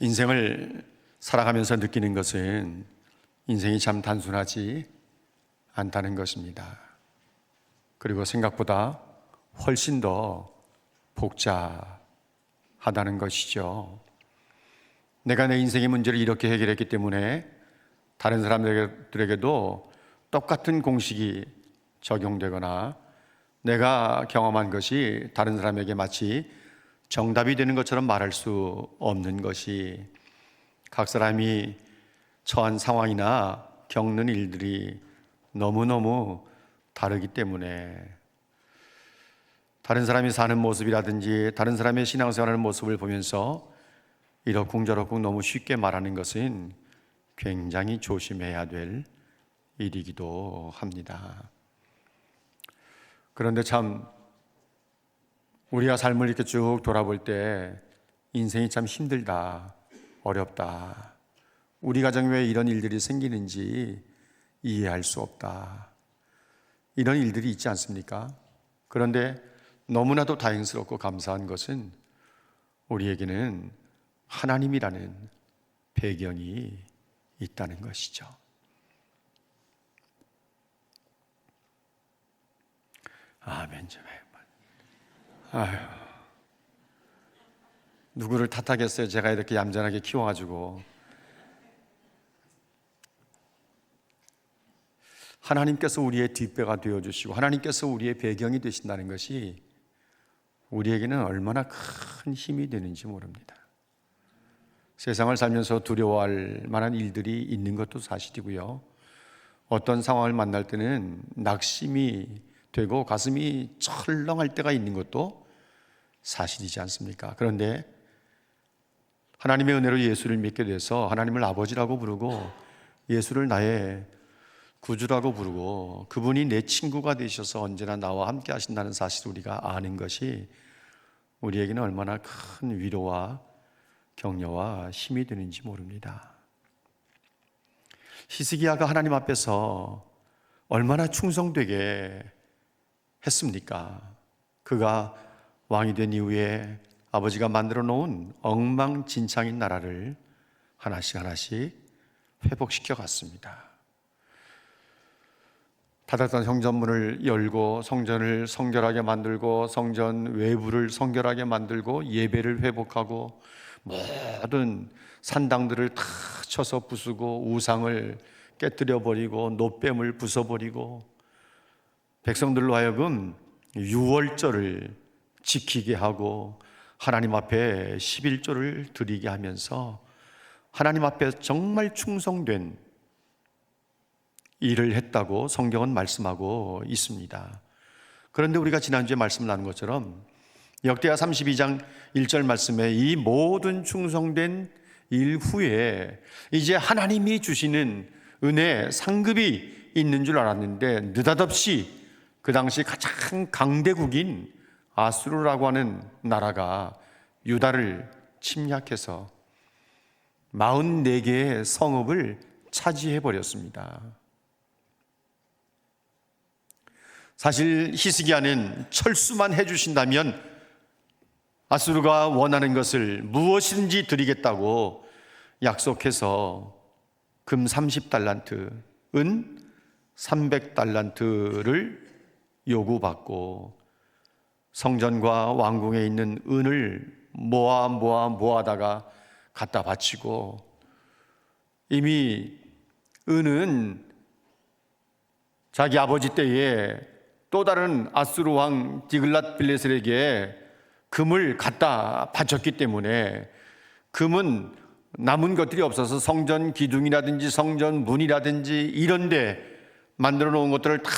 인생을 살아가면서 느끼는 것은 인생이 참 단순하지 않다는 것입니다. 그리고 생각보다 훨씬 더 복잡하다는 것이죠. 내가 내 인생의 문제를 이렇게 해결했기 때문에 다른 사람들에게도 똑같은 공식이 적용되거나 내가 경험한 것이 다른 사람에게 마치 정답이 되는 것처럼 말할 수 없는 것이 각 사람이 처한 상황이나 겪는 일들이 너무너무 다르기 때문에 다른 사람이 사는 모습이라든지 다른 사람의 신앙생활하는 모습을 보면서 이러쿵저러쿵 너무 쉽게 말하는 것은 굉장히 조심해야 될 일이기도 합니다. 그런데 참 우리가 삶을 이렇게 쭉 돌아볼 때 인생이 참 힘들다, 어렵다. 우리 가정에 왜 이런 일들이 생기는지 이해할 수 없다. 이런 일들이 있지 않습니까? 그런데 너무나도 다행스럽고 감사한 것은 우리에게는 하나님이라는 배경이 있다는 것이죠. 아멘 좀 해. 아유, 누구를 탓하겠어요? 제가 이렇게 얌전하게 키워가지고. 하나님께서 우리의 뒷배가 되어주시고 하나님께서 우리의 배경이 되신다는 것이 우리에게는 얼마나 큰 힘이 되는지 모릅니다. 세상을 살면서 두려워할 만한 일들이 있는 것도 사실이고요. 어떤 상황을 만날 때는 낙심이 되고 가슴이 철렁할 때가 있는 것도 사실이지 않습니까? 그런데 하나님의 은혜로 예수를 믿게 돼서 하나님을 아버지라고 부르고 예수를 나의 구주라고 부르고 그분이 내 친구가 되셔서 언제나 나와 함께 하신다는 사실을 우리가 아는 것이 우리에게는 얼마나 큰 위로와 격려와 힘이 되는지 모릅니다. 히스기야가 하나님 앞에서 얼마나 충성되게 했습니까? 그가 왕이 된 이후에 아버지가 만들어 놓은 엉망진창인 나라를 하나씩 하나씩 회복시켜 갔습니다. 닫았던 성전문을 열고 성전을 성결하게 만들고 성전 외부를 성결하게 만들고 예배를 회복하고 모든 산당들을 다 쳐서 부수고 우상을 깨뜨려 버리고 노뱀을 부숴버리고 백성들로 하여금 유월절을 지키게 하고 하나님 앞에 11조를 드리게 하면서 하나님 앞에 정말 충성된 일을 했다고 성경은 말씀하고 있습니다. 그런데 우리가 지난주에 말씀을 나눈 것처럼 역대하 32장 1절 말씀에 이 모든 충성된 일 후에 이제 하나님이 주시는 은혜 상급이 있는 줄 알았는데 느닷없이 그 당시 가장 강대국인 아수르라고 하는 나라가 유다를 침략해서 44개의 성읍을 차지해 버렸습니다. 사실 히스기야는 철수만 해주신다면 아수르가 원하는 것을 무엇이든지 드리겠다고 약속해서 금 30달란트, 은 300달란트를 요구받고 성전과 왕궁에 있는 은을 모아다가 갖다 바치고 이미 은은 자기 아버지 때에 또 다른 아수르 왕 디글랏 빌레셀에게 금을 갖다 바쳤기 때문에 금은 남은 것들이 없어서 성전 기둥이라든지 성전 문이라든지 이런 데 만들어 놓은 것들을 다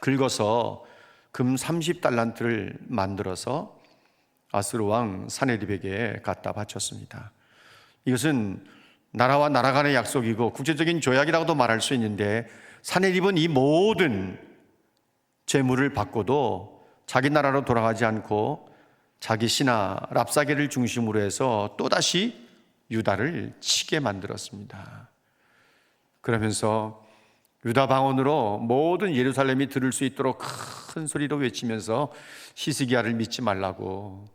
긁어서 금 30달란트를 만들어서 아수르 왕 사네립에게 갖다 바쳤습니다. 이것은 나라와 나라 간의 약속이고 국제적인 조약이라고도 말할 수 있는데 사네립은 이 모든 재물을 받고도 자기 나라로 돌아가지 않고 자기 신하 랍사게를 중심으로 해서 또다시 유다를 치게 만들었습니다. 그러면서 유다 방언으로 모든 예루살렘이 들을 수 있도록 큰 소리로 외치면서 히스기야를 믿지 말라고,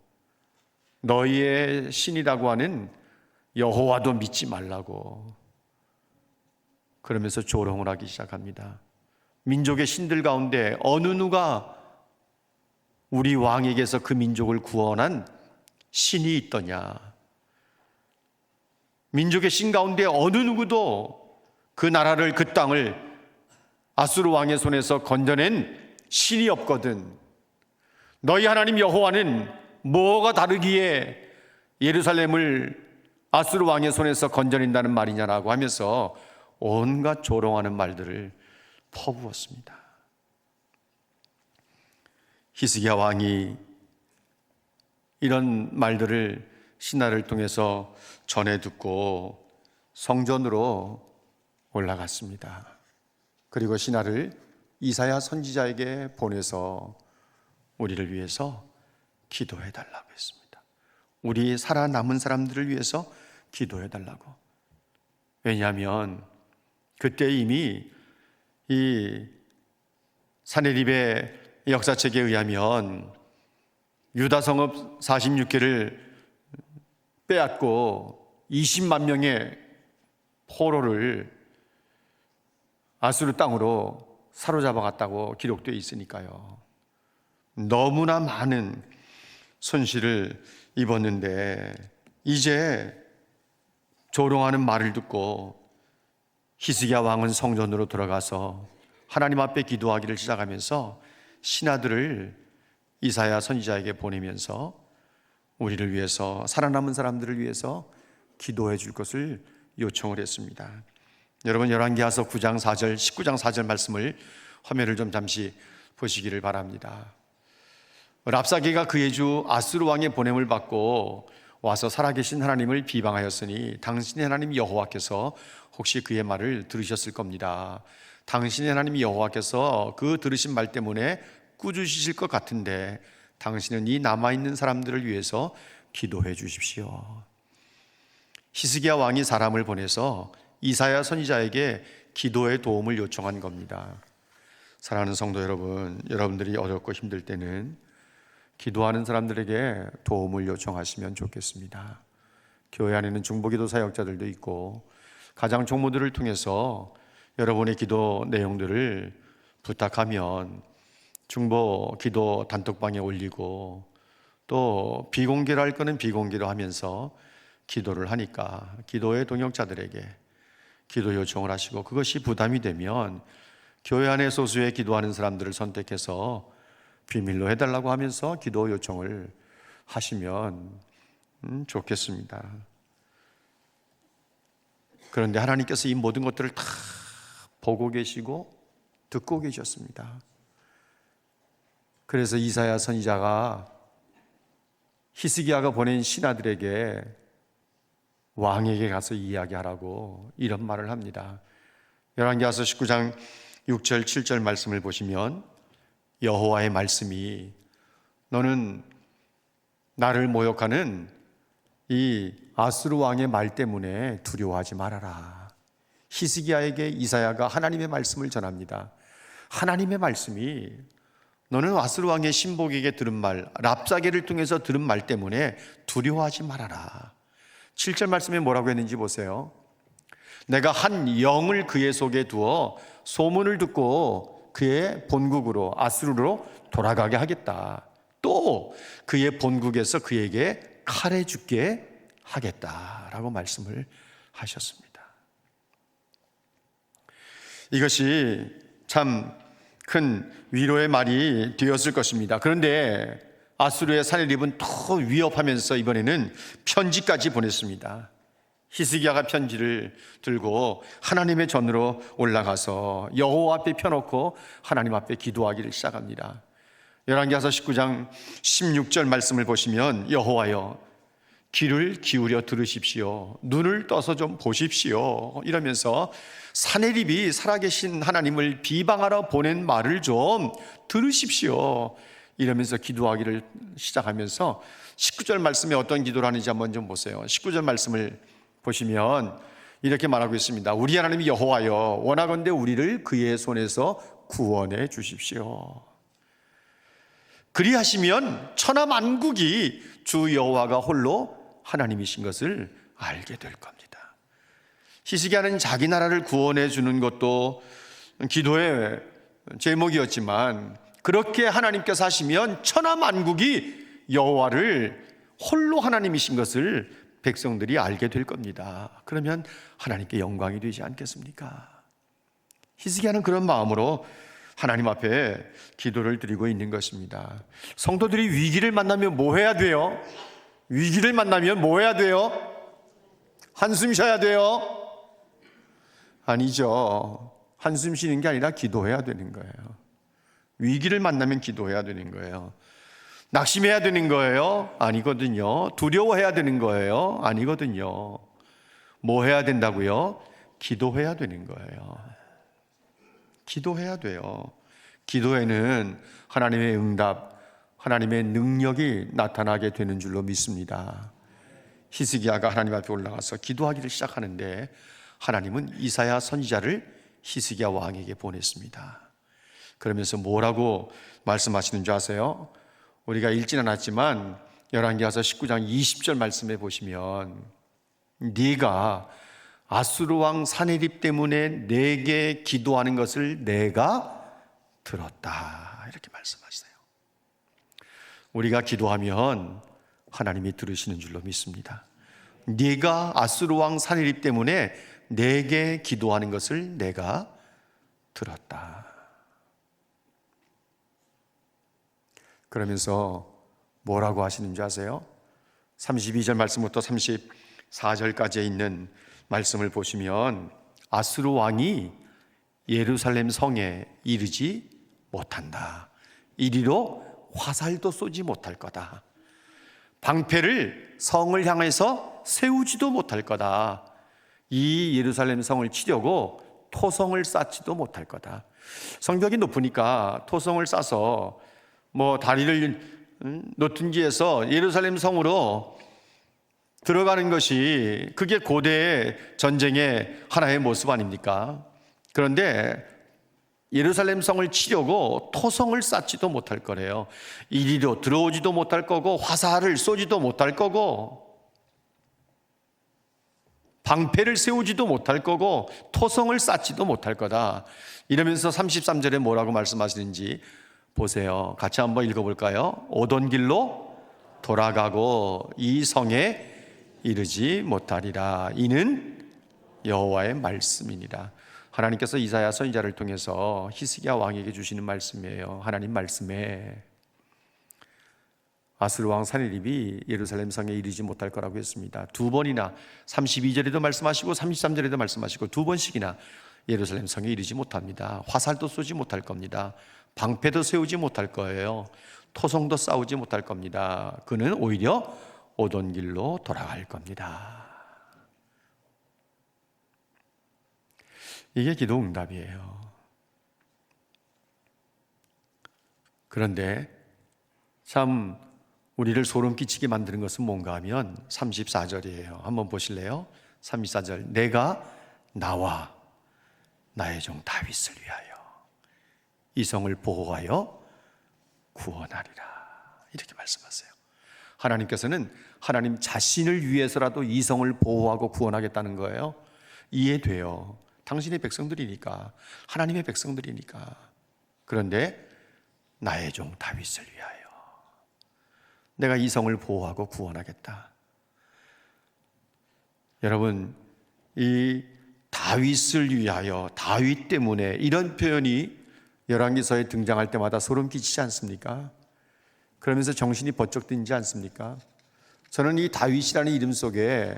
너희의 신이라고 하는 여호와도 믿지 말라고 그러면서 조롱을 하기 시작합니다. 민족의 신들 가운데 어느 누가 우리 왕에게서 그 민족을 구원한 신이 있더냐? 민족의 신 가운데 어느 누구도 그 나라를, 그 땅을 아수르 왕의 손에서 건져낸 신이 없거든. 너희 하나님 여호와는 뭐가 다르기에 예루살렘을 아수르 왕의 손에서 건져낸다는 말이냐라고 하면서 온갖 조롱하는 말들을 퍼부었습니다. 히스기야 왕이 이런 말들을 신하를 통해서 전해 듣고 성전으로 올라갔습니다. 그리고 신하를 이사야 선지자에게 보내서 우리를 위해서 기도해 달라고 했습니다. 우리 살아남은 사람들을 위해서 기도해 달라고. 왜냐하면 그때 이미 이 사네립의 역사책에 의하면 유다 성읍 46개를 빼앗고 20만 명의 포로를 아수르 땅으로 사로잡아 갔다고 기록되어 있으니까요. 너무나 많은 손실을 입었는데 이제 조롱하는 말을 듣고 히스기야 왕은 성전으로 들어가서 하나님 앞에 기도하기를 시작하면서 신하들을 이사야 선지자에게 보내면서 우리를 위해서, 살아남은 사람들을 위해서 기도해 줄 것을 요청을 했습니다. 여러분, 열왕기하서 9장 4절, 19장 4절 말씀을 화면을 좀 잠시 보시기를 바랍니다. 랍사게가 그의 주 아수르 왕의 보냄을 받고 와서 살아계신 하나님을 비방하였으니 당신의 하나님 여호와께서 혹시 그의 말을 들으셨을 겁니다. 당신의 하나님 여호와께서 그 들으신 말 때문에 꾸짖으실 것 같은데 당신은 이 남아있는 사람들을 위해서 기도해 주십시오. 히스기야 왕이 사람을 보내서 이사야 선지자에게 기도의 도움을 요청한 겁니다. 사랑하는 성도 여러분, 여러분들이 어렵고 힘들 때는 기도하는 사람들에게 도움을 요청하시면 좋겠습니다. 교회 안에는 중보기도 사역자들도 있고 가장 총무들을 통해서 여러분의 기도 내용들을 부탁하면 중보 기도 단톡방에 올리고 또 비공개로 할 거는 비공개로 하면서 기도를 하니까 기도의 동역자들에게 기도 요청을 하시고 그것이 부담이 되면 교회 안에 소수의 기도하는 사람들을 선택해서 비밀로 해달라고 하면서 기도 요청을 하시면 좋겠습니다. 그런데 하나님께서 이 모든 것들을 다 보고 계시고 듣고 계셨습니다. 그래서 이사야 선지자가 히스기야가 보낸 신하들에게 왕에게 가서 이야기하라고 이런 말을 합니다. 열왕기하서 19장 6절 7절 말씀을 보시면 여호와의 말씀이 너는 나를 모욕하는 이 아수르 왕의 말 때문에 두려워하지 말아라. 히스기야에게 이사야가 하나님의 말씀을 전합니다. 하나님의 말씀이 너는 아수르 왕의 신복에게 들은 말, 랍사게를 통해서 들은 말 때문에 두려워하지 말아라. 7절 말씀에 뭐라고 했는지 보세요. 내가 한 영을 그의 속에 두어 소문을 듣고 그의 본국으로 아수르로 돌아가게 하겠다. 또 그의 본국에서 그에게 칼에 죽게 하겠다라고 말씀을 하셨습니다. 이것이 참 큰 위로의 말이 되었을 것입니다. 그런데 아수르의 사내립은 더 위협하면서 이번에는 편지까지 보냈습니다. 히스기야가 편지를 들고 하나님의 전으로 올라가서 여호와 앞에 펴놓고 하나님 앞에 기도하기를 시작합니다. 열왕기하서 19장 16절 말씀을 보시면 여호와여 귀를 기울여 들으십시오. 눈을 떠서 좀 보십시오. 이러면서 사내립이 살아계신 하나님을 비방하러 보낸 말을 좀 들으십시오. 이러면서 기도하기를 시작하면서 19절 말씀에 어떤 기도를 하는지 한번 좀 보세요. 19절 말씀을 보시면 이렇게 말하고 있습니다. 우리 하나님 여호와여 원하건대 우리를 그의 손에서 구원해 주십시오. 그리하시면 천하 만국이 주 여호와가 홀로 하나님이신 것을 알게 될 겁니다. 히스기야는 자기 나라를 구원해 주는 것도 기도의 제목이었지만 그렇게 하나님께서 하시면 천하 만국이 여호와를 홀로 하나님이신 것을 백성들이 알게 될 겁니다. 그러면 하나님께 영광이 되지 않겠습니까? 히스기야는 그런 마음으로 하나님 앞에 기도를 드리고 있는 것입니다. 성도들이 위기를 만나면 뭐 해야 돼요? 위기를 만나면 뭐 해야 돼요? 한숨 쉬어야 돼요? 아니죠. 한숨 쉬는 게 아니라 기도해야 되는 거예요. 위기를 만나면 기도해야 되는 거예요. 낙심해야 되는 거예요? 아니거든요. 두려워해야 되는 거예요? 아니거든요. 뭐 해야 된다고요? 기도해야 되는 거예요. 기도해야 돼요. 기도에는 하나님의 응답, 하나님의 능력이 나타나게 되는 줄로 믿습니다. 히스기야가 하나님 앞에 올라가서 기도하기를 시작하는데 하나님은 이사야 선지자를 히스기야 왕에게 보냈습니다. 그러면서 뭐라고 말씀하시는 줄 아세요? 우리가 읽지는 않았지만 열왕기하서 19장 20절 말씀에 보시면 네가 아수르 왕 사네립 때문에 내게 기도하는 것을 내가 들었다, 이렇게 말씀하시네요. 우리가 기도하면 하나님이 들으시는 줄로 믿습니다. 네가 아수르 왕 사네립 때문에 내게 기도하는 것을 내가 들었다. 그러면서 뭐라고 하시는 줄 아세요? 32절 말씀부터 34절까지에 있는 말씀을 보시면 아수르 왕이 예루살렘 성에 이르지 못한다. 이리로 화살도 쏘지 못할 거다. 방패를 성을 향해서 세우지도 못할 거다. 이 예루살렘 성을 치려고 토성을 쌓지도 못할 거다. 성벽이 높으니까 토성을 쌓아서 다리를 놓든지 해서 예루살렘 성으로 들어가는 것이 그게 고대의 전쟁의 하나의 모습 아닙니까? 그런데 예루살렘 성을 치려고 토성을 쌓지도 못할 거래요. 이리로 들어오지도 못할 거고 화살을 쏘지도 못할 거고 방패를 세우지도 못할 거고 토성을 쌓지도 못할 거다. 이러면서 33절에 뭐라고 말씀하시는지 보세요. 같이 한번 읽어볼까요? 오던 길로 돌아가고 이 성에 이르지 못하리라. 이는 여호와의 말씀이니라. 하나님께서 이사야 선지자를 통해서 히스기야 왕에게 주시는 말씀이에요. 하나님 말씀에 아수르 왕 사네립이 예루살렘 성에 이르지 못할 거라고 했습니다. 두 번이나 32절에도 말씀하시고 33절에도 말씀하시고 두 번씩이나 예루살렘 성에 이르지 못합니다. 화살도 쏘지 못할 겁니다. 방패도 세우지 못할 거예요. 토성도 쌓지 못할 겁니다. 그는 오히려 오던 길로 돌아갈 겁니다. 이게 기도 응답이에요. 그런데 참 우리를 소름 끼치게 만드는 것은 뭔가 하면 34절이에요. 한번 보실래요? 34절. 내가 나와 나의 종 다윗을 위하여 이 성을 보호하여 구원하리라, 이렇게 말씀하세요. 하나님께서는 하나님 자신을 위해서라도 이 성을 보호하고 구원하겠다는 거예요. 이해돼요. 당신의 백성들이니까, 하나님의 백성들이니까. 그런데 나의 종 다윗을 위하여 내가 이 성을 보호하고 구원하겠다. 여러분, 이 다윗을 위하여, 다윗 때문에, 이런 표현이 열왕기서에 등장할 때마다 소름 끼치지 않습니까? 그러면서 정신이 번쩍 들지 않습니까? 저는 이 다윗이라는 이름 속에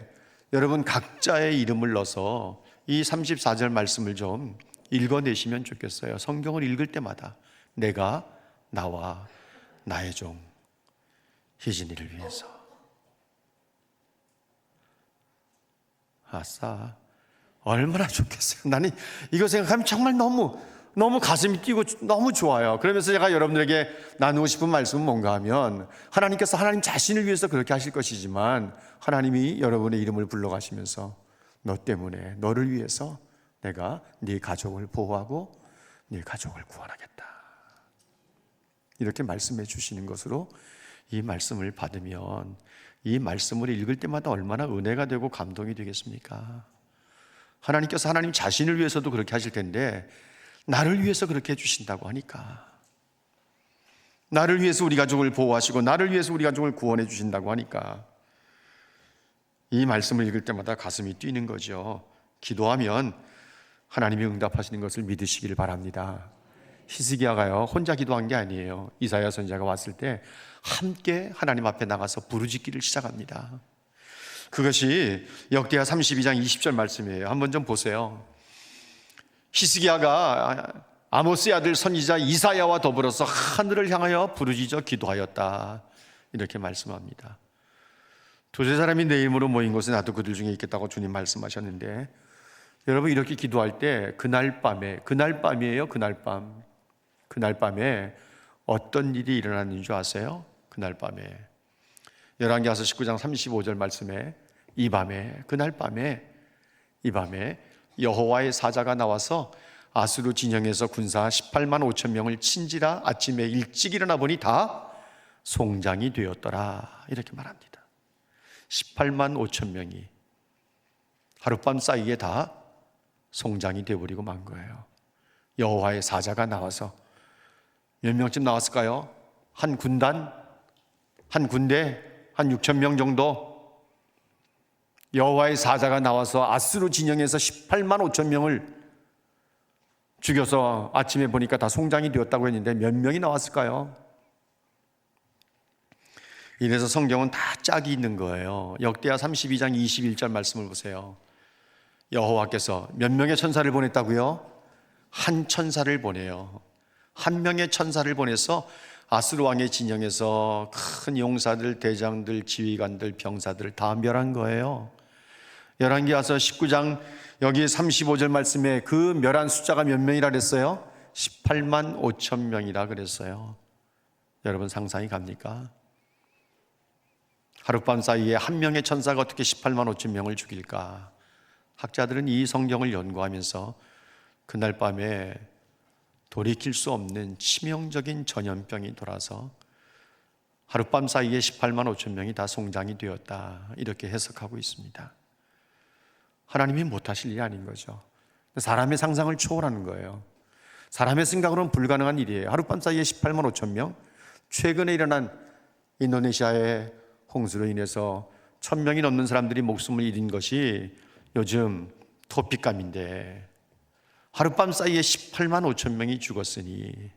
여러분 각자의 이름을 넣어서 이 34절 말씀을 좀 읽어내시면 좋겠어요. 성경을 읽을 때마다 내가 나와 나의 종 희진이를 위해서. 아싸, 얼마나 좋겠어요. 나는 이거 생각하면 정말 너무 가슴이 뛰고 너무 좋아요. 그러면서 제가 여러분들에게 나누고 싶은 말씀은 뭔가 하면 하나님께서 하나님 자신을 위해서 그렇게 하실 것이지만 하나님이 여러분의 이름을 불러가시면서 너 때문에, 너를 위해서 내가 네 가족을 보호하고 네 가족을 구원하겠다, 이렇게 말씀해 주시는 것으로 이 말씀을 받으면 이 말씀을 읽을 때마다 얼마나 은혜가 되고 감동이 되겠습니까? 하나님께서 하나님 자신을 위해서도 그렇게 하실 텐데 나를 위해서 그렇게 해주신다고 하니까, 나를 위해서 우리 가족을 보호하시고 나를 위해서 우리 가족을 구원해 주신다고 하니까 이 말씀을 읽을 때마다 가슴이 뛰는 거죠. 기도하면 하나님이 응답하시는 것을 믿으시기를 바랍니다. 히스기야가요 혼자 기도한 게 아니에요. 이사야 선지자가 왔을 때 함께 하나님 앞에 나가서 부르짖기를 시작합니다. 그것이 역대하 32장 20절 말씀이에요. 한번 좀 보세요. 히스기야가 아모스의 아들 선지자 이사야와 더불어서 하늘을 향하여 부르짖어 기도하였다, 이렇게 말씀합니다. 두세 사람이 내 이름으로 모인 곳에 나도 그들 중에 있겠다고 주님 말씀하셨는데, 여러분 이렇게 기도할 때 그날 밤이에요. 그날 밤에 어떤 일이 일어났는 줄 아세요? 그날 밤에 열왕기하서 19장 35절 말씀에 그날 밤에 여호와의 사자가 나와서 아수르 진영에서 군사 18만 5천 명을 친지라 아침에 일찍 일어나 보니 다 송장이 되었더라, 이렇게 말합니다. 18만 5천 명이 하룻밤 사이에 다 송장이 되어버리고 만 거예요. 여호와의 사자가 나와서 몇 명쯤 나왔을까요? 한 군대 한 6천 명 정도. 여호와의 사자가 나와서 아수르 진영에서 18만 5천 명을 죽여서 아침에 보니까 다 송장이 되었다고 했는데 몇 명이 나왔을까요? 이래서 성경은 다 짝이 있는 거예요. 역대하 32장 21절 말씀을 보세요. 여호와께서 몇 명의 천사를 보냈다고요? 한 천사를 보내요. 한 명의 천사를 보내서 아수르 왕의 진영에서 큰 용사들, 대장들, 지휘관들, 병사들을 다 멸한 거예요. 열왕기하서 19장 여기 35절 말씀에 그 멸한 숫자가 몇 명이라 그랬어요? 18만 5천 명이라 그랬어요. 여러분 상상이 갑니까? 하룻밤 사이에 한 명의 천사가 어떻게 18만 5천 명을 죽일까? 학자들은 이 성경을 연구하면서 그날 밤에 돌이킬 수 없는 치명적인 전염병이 돌아서 하룻밤 사이에 18만 5천 명이 다 송장이 되었다, 이렇게 해석하고 있습니다. 하나님이 못하실 일이 아닌 거죠. 사람의 상상을 초월하는 거예요. 사람의 생각으로는 불가능한 일이에요. 하룻밤 사이에 18만 5천 명, 최근에 일어난 인도네시아의 홍수로 인해서 1,000명이 넘는 사람들이 목숨을 잃은 것이 요즘 토픽감인데 하룻밤 사이에 18만 5천 명이 죽었으니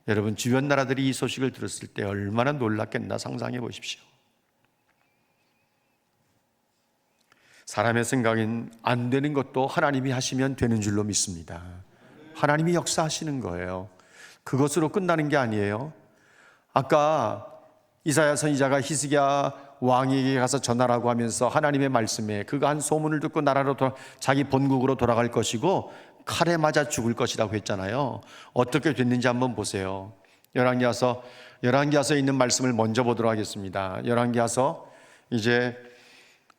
여러분 주변 나라들이 이 소식을 들었을 때 얼마나 놀랐겠나 상상해 보십시오. 사람의 생각엔 안 되는 것도 하나님이 하시면 되는 줄로 믿습니다. 하나님이 역사하시는 거예요. 그것으로 끝나는 게 아니에요. 아까 이사야 선지자가 히스기야 왕에게 가서 전하라고 하면서 하나님의 말씀에 그가 한 소문을 듣고 나라로 자기 본국으로 돌아갈 것이고 칼에 맞아 죽을 것이라고 했잖아요. 어떻게 됐는지 한번 보세요. 열왕기하서에 있는 말씀을 먼저 보도록 하겠습니다. 열왕기하서 이제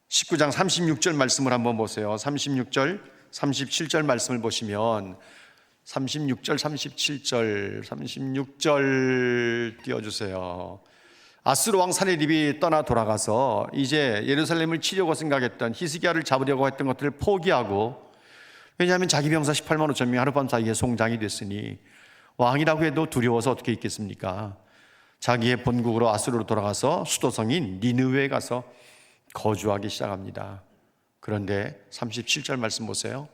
19장 36절 말씀을 한번 보세요. 36절, 37절 말씀을 보시면 36절, 36절 띄워주세요. 아수르 왕 사네립이 떠나 돌아가서 이제 예루살렘을 치려고 생각했던 히스기야를 잡으려고 했던 것들을 포기하고, 왜냐하면 자기 병사 18만 5천 명이 하룻밤 사이에 송장이 됐으니 왕이라고 해도 두려워서 어떻게 있겠습니까? 자기의 본국으로 아수르로 돌아가서 수도성인 니느웨에 가서 거주하기 시작합니다. 그런데 37절 말씀 보세요.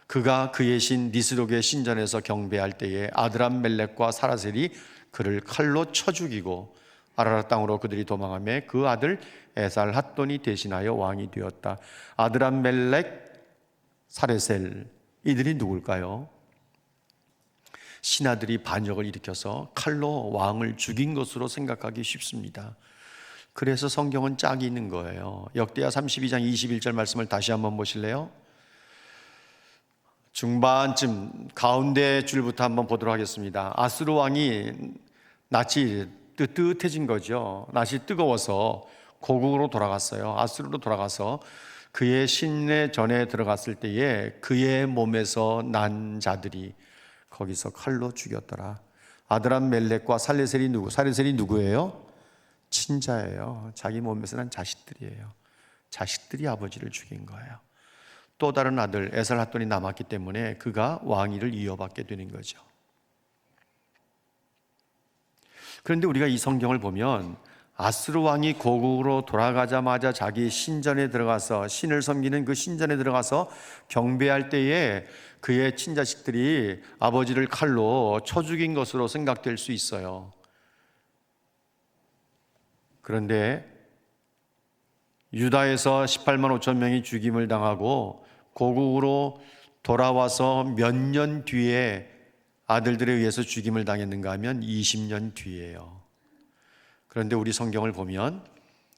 그가 그의 신 니스록의 신전에서 경배할 때에 아드람멜렉과 사라셀이 그를 칼로 쳐 죽이고 아라라 땅으로 그들이 도망하며 그 아들 에살핫돈이 대신하여 왕이 되었다. 아드람멜렉, 사레셀, 이들이 누굴까요? 신하들이 반역을 일으켜서 칼로 왕을 죽인 것으로 생각하기 쉽습니다. 그래서 성경은 짝이 있는 거예요. 역대하 32장 21절 말씀을 다시 한번 보실래요? 중반쯤 가운데 줄부터 한번 보도록 하겠습니다. 아수르 왕이 낯이 뜨뜻해진 거죠. 낯이 뜨거워서 고국으로 돌아갔어요. 아수르로 돌아가서 그의 신내 전에 들어갔을 때에 그의 몸에서 난 자들이 거기서 칼로 죽였더라. 아드람멜렉과 살레셀이 누구예요? 친자예요. 자기 몸에서 난 자식들이에요. 자식들이 아버지를 죽인 거예요. 또 다른 아들 에살핫돈이 남았기 때문에 그가 왕위를 이어받게 되는 거죠. 그런데 우리가 이 성경을 보면 아스루 왕이 고국으로 돌아가자마자 자기 신전에 들어가서 신을 섬기는 그 신전에 들어가서 경배할 때에 그의 친자식들이 아버지를 칼로 쳐 죽인 것으로 생각될 수 있어요. 그런데 유다에서 18만 5천 명이 죽임을 당하고 고국으로 돌아와서 몇 년 뒤에 아들들에 의해서 죽임을 당했는가 하면 20년 뒤예요. 그런데 우리 성경을 보면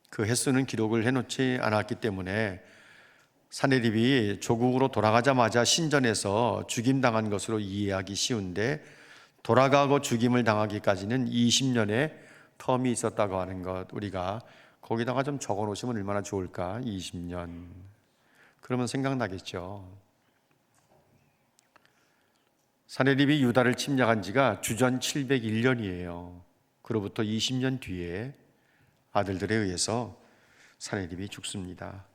그 횟수는 기록을 해놓지 않았기 때문에 사내립이 조국으로 돌아가자마자 신전에서 죽임당한 것으로 이해하기 쉬운데, 돌아가고 죽임을 당하기까지는 20년의 텀이 있었다고 하는 것, 우리가 거기다가 좀 적어 놓으시면 얼마나 좋을까. 20년. 그러면 생각나겠죠. 사내립이 유다를 침략한 지가 주전 701년이에요. 그로부터 20년 뒤에 아들들에 의해서 사내립이 죽습니다.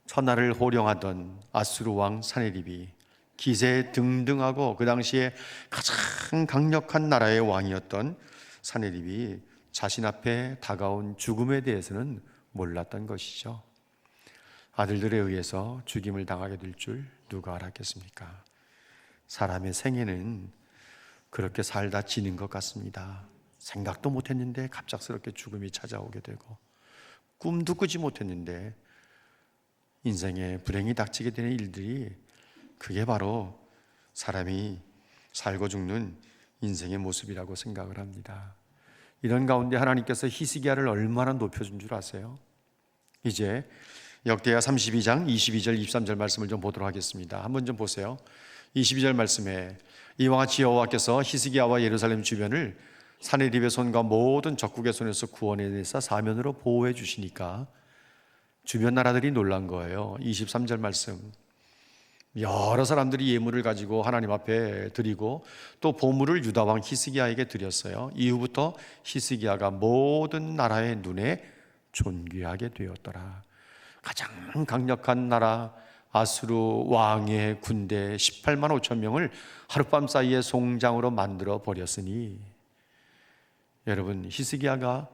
천하를 호령하던 아수르 왕 사내립이 기세 등등하고 그 당시에 가장 강력한 나라의 왕이었던 사내립이 자신 앞에 다가온 죽음에 대해서는 몰랐던 것이죠. 아들들에 의해서 죽임을 당하게 될 줄 누가 알았겠습니까? 사람의 생애는 그렇게 살다 지는 것 같습니다. 생각도 못했는데 갑작스럽게 죽음이 찾아오게 되고, 꿈도 꾸지 못했는데 인생에 불행이 닥치게 되는 일들이, 그게 바로 사람이 살고 죽는 인생의 모습이라고 생각을 합니다. 이런 가운데 하나님께서 히스기야를 얼마나 높여준 줄 아세요? 이제 역대하 32장 22절 23절 말씀을 좀 보도록 하겠습니다. 한번 좀 보세요. 22절 말씀에 이와 같이 여호와께서 히스기야와 예루살렘 주변을 사내립의 손과 모든 적국의 손에서 구원해내사 사면으로 보호해 주시니까 주변 나라들이 놀란 거예요. 23절 말씀, 여러 사람들이 예물을 가지고 하나님 앞에 드리고 또 보물을 유다 왕 히스기야에게 드렸어요. 이후부터 히스기야가 모든 나라의 눈에 존귀하게 되었더라. 가장 강력한 나라 아수르 왕의 군대 18만 5천 명을 하룻밤 사이에 송장으로 만들어 버렸으니, 여러분, 히스기야가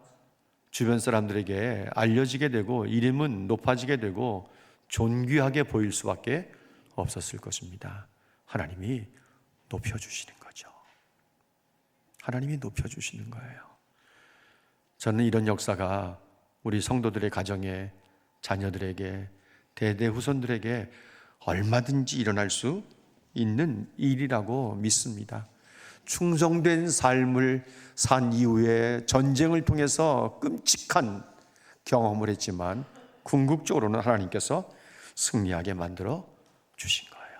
주변 사람들에게 알려지게 되고 이름은 높아지게 되고 존귀하게 보일 수밖에 없었을 것입니다. 하나님이 높여주시는 거죠. 하나님이 높여주시는 거예요. 저는 이런 역사가 우리 성도들의 가정에, 자녀들에게, 대대 후손들에게 얼마든지 일어날 수 있는 일이라고 믿습니다. 충성된 삶을 산 이후에 전쟁을 통해서 끔찍한 경험을 했지만 궁극적으로는 하나님께서 승리하게 만들어 주신 거예요.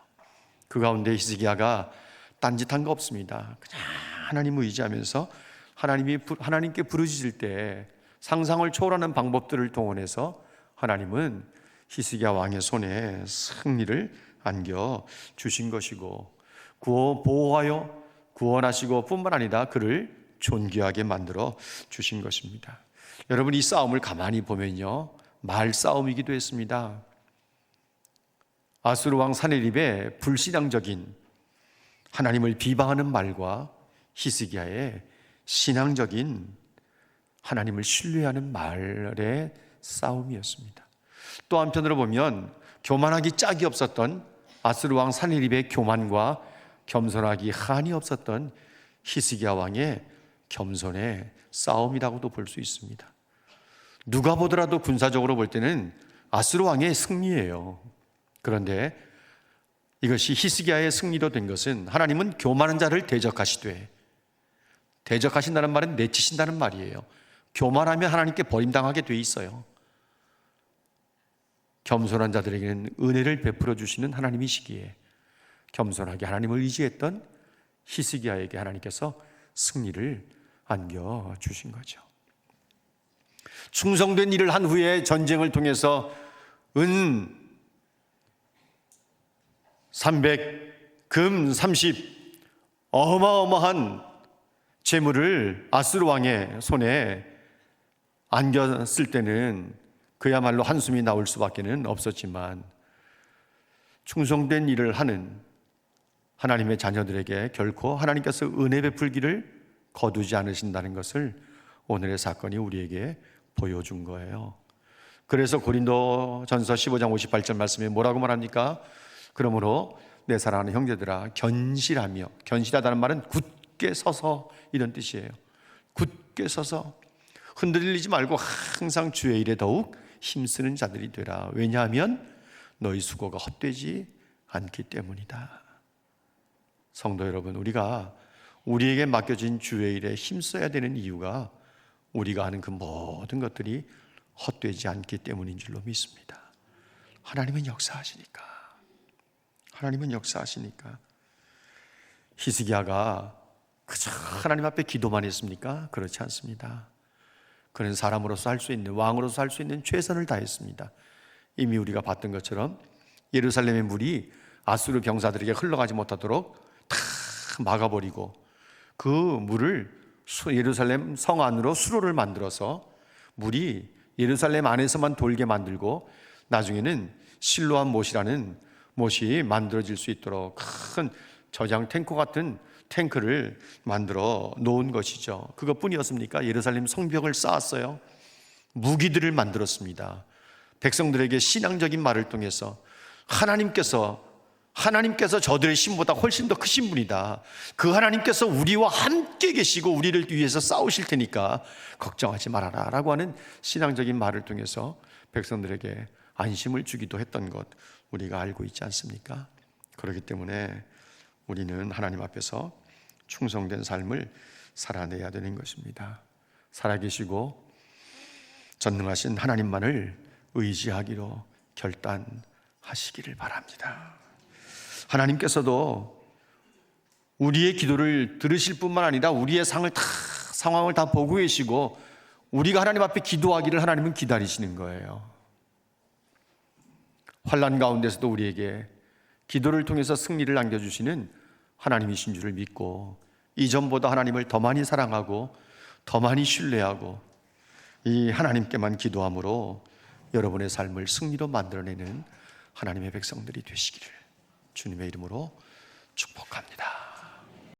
그 가운데 히스기야가 딴짓한 거 없습니다. 그냥 하나님을 의지하면서 하나님께 부르짖을 때 상상을 초월하는 방법들을 동원해서 하나님은 히스기야 왕의 손에 승리를 안겨 주신 것이고, 보호하여 구원하시고 뿐만 아니라 그를 존귀하게 만들어 주신 것입니다. 여러분, 이 싸움을 가만히 보면요, 말싸움이기도 했습니다. 아수르 왕 사내립의 불신앙적인 하나님을 비방하는 말과 히스기야의 신앙적인 하나님을 신뢰하는 말의 싸움이었습니다. 또 한편으로 보면 교만하기 짝이 없었던 아수르 왕 사내립의 교만과 겸손하기 한이 없었던 히스기야 왕의 겸손의 싸움이라고도 볼 수 있습니다. 누가 보더라도 군사적으로 볼 때는 아수르 왕의 승리예요. 그런데 이것이 히스기야의 승리로 된 것은 하나님은 교만한 자를 대적하시되, 대적하신다는 말은 내치신다는 말이에요. 교만하면 하나님께 버림당하게 돼 있어요. 겸손한 자들에게는 은혜를 베풀어 주시는 하나님이시기에 겸손하게 하나님을 의지했던 히스기야에게 하나님께서 승리를 안겨주신 거죠. 충성된 일을 한 후에 전쟁을 통해서 은 300, 금 30, 어마어마한 재물을 아수르 왕의 손에 안겼을 때는 그야말로 한숨이 나올 수밖에는 없었지만 충성된 일을 하는 하나님의 자녀들에게 결코 하나님께서 은혜 베풀기를 거두지 않으신다는 것을 오늘의 사건이 우리에게 보여준 거예요. 그래서 고린도전서 15장 58절 말씀에 뭐라고 말합니까? 그러므로 내 사랑하는 형제들아 견실하며, 견실하다는 말은 굳게 서서 이런 뜻이에요. 굳게 서서 흔들리지 말고 항상 주의 일에 더욱 힘쓰는 자들이 되라. 왜냐하면 너희 수고가 헛되지 않기 때문이다. 성도 여러분, 우리가 우리에게 맡겨진 주의 일에 힘써야 되는 이유가 우리가 하는 그 모든 것들이 헛되지 않기 때문인 줄로 믿습니다. 하나님은 역사하시니까. 하나님은 역사하시니까. 히스기야가 그저 하나님 앞에 기도만 했습니까? 그렇지 않습니다. 그는 사람으로서 할 수 있는, 왕으로서 할 수 있는 최선을 다했습니다. 이미 우리가 봤던 것처럼 예루살렘의 물이 아수르 병사들에게 흘러가지 못하도록 다 막아버리고 그 물을 예루살렘 성 안으로 수로를 만들어서 물이 예루살렘 안에서만 돌게 만들고 나중에는 실로암 못이라는 못이 만들어질 수 있도록 큰 저장 탱크 같은 탱크를 만들어 놓은 것이죠. 그것뿐이었습니까? 예루살렘 성벽을 쌓았어요. 무기들을 만들었습니다. 백성들에게 신앙적인 말을 통해서 하나님께서 저들의 신보다 훨씬 더 크신 분이다. 그 하나님께서 우리와 함께 계시고 우리를 위해서 싸우실 테니까 걱정하지 말아라 라고 하는 신앙적인 말을 통해서 백성들에게 안심을 주기도 했던 것 우리가 알고 있지 않습니까? 그렇기 때문에 우리는 하나님 앞에서 충성된 삶을 살아내야 되는 것입니다. 살아계시고 전능하신 하나님만을 의지하기로 결단하시기를 바랍니다. 하나님께서도 우리의 기도를 들으실 뿐만 아니라 우리의 상황을 다 보고 계시고 우리가 하나님 앞에 기도하기를 하나님은 기다리시는 거예요. 환난 가운데서도 우리에게 기도를 통해서 승리를 안겨주시는 하나님이신 줄을 믿고 이전보다 하나님을 더 많이 사랑하고 더 많이 신뢰하고 이 하나님께만 기도함으로 여러분의 삶을 승리로 만들어내는 하나님의 백성들이 되시기를 주님의 이름으로 축복합니다.